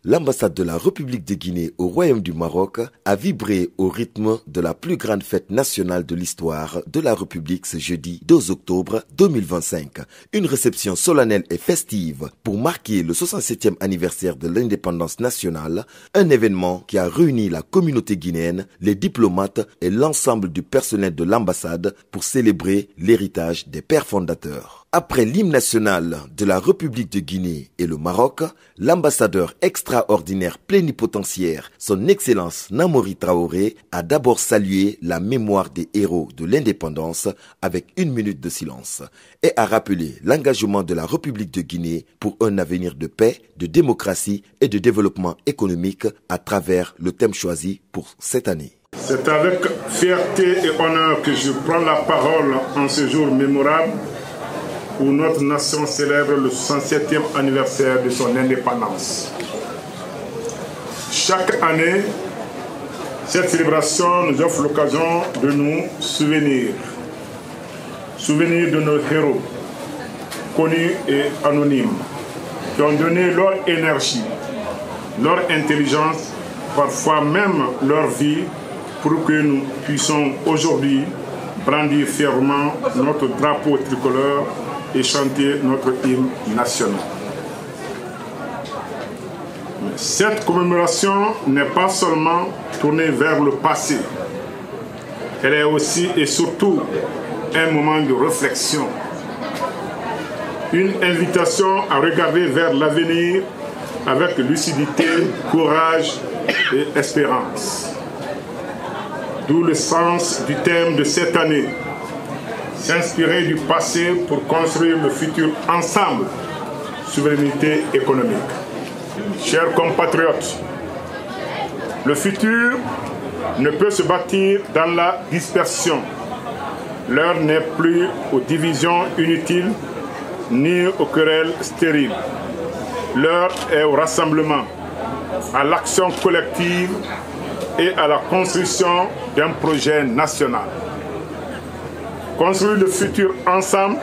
L'ambassade de la République de Guinée au Royaume du Maroc a vibré au rythme de la plus grande fête nationale de l'histoire de la République ce jeudi 2 octobre 2025. Une réception solennelle et festive pour marquer le 67e anniversaire de l'indépendance nationale, un événement qui a réuni la communauté guinéenne, les diplomates et l'ensemble du personnel de l'ambassade pour célébrer l'héritage des pères fondateurs. Après l'hymne national de la République de Guinée et le Maroc, l'ambassadeur extraordinaire plénipotentiaire, son Excellence Namori Traoré, a d'abord salué la mémoire des héros de l'indépendance avec 1 minute de silence et a rappelé l'engagement de la République de Guinée pour un avenir de paix, de démocratie et de développement économique à travers le thème choisi pour cette année. C'est avec fierté et honneur que je prends la parole en ce jour mémorable où notre nation célèbre le 67e anniversaire de son indépendance. Chaque année, cette célébration nous offre l'occasion de nous souvenir de nos héros, connus et anonymes, qui ont donné leur énergie, leur intelligence, parfois même leur vie, pour que nous puissions aujourd'hui brandir fièrement notre drapeau tricolore et chanter notre hymne national. Cette commémoration n'est pas seulement tournée vers le passé, elle est aussi et surtout un moment de réflexion, une invitation à regarder vers l'avenir avec lucidité, courage et espérance. D'où le sens du thème de cette année, s'inspirer du passé pour construire le futur ensemble, souveraineté économique. Chers compatriotes, le futur ne peut se bâtir dans la dispersion. L'heure n'est plus aux divisions inutiles ni aux querelles stériles. L'heure est au rassemblement, à l'action collective et à la construction d'un projet national. Construire le futur ensemble,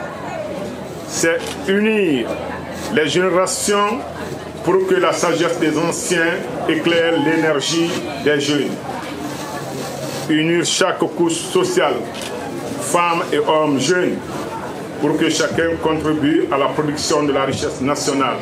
c'est unir les générations pour que la sagesse des anciens éclaire l'énergie des jeunes. Unir chaque couche sociale, femmes et hommes jeunes, pour que chacun contribue à la production de la richesse nationale.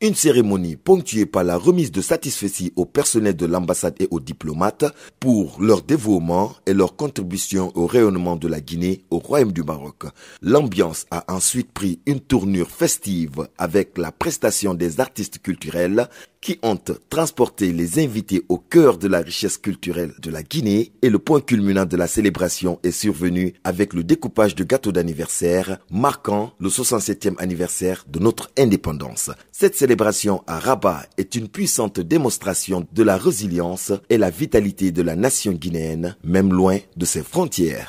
Une cérémonie ponctuée par la remise de satisfecit au personnel de l'ambassade et aux diplomates pour leur dévouement et leur contribution au rayonnement de la Guinée au Royaume du Maroc. L'ambiance a ensuite pris une tournure festive avec la prestation des artistes culturels qui ont transporté les invités au cœur de la richesse culturelle de la Guinée, et le point culminant de la célébration est survenu avec le découpage de gâteaux d'anniversaire marquant le 67e anniversaire de notre indépendance. Cette célébration à Rabat est une puissante démonstration de la résilience et la vitalité de la nation guinéenne, même loin de ses frontières.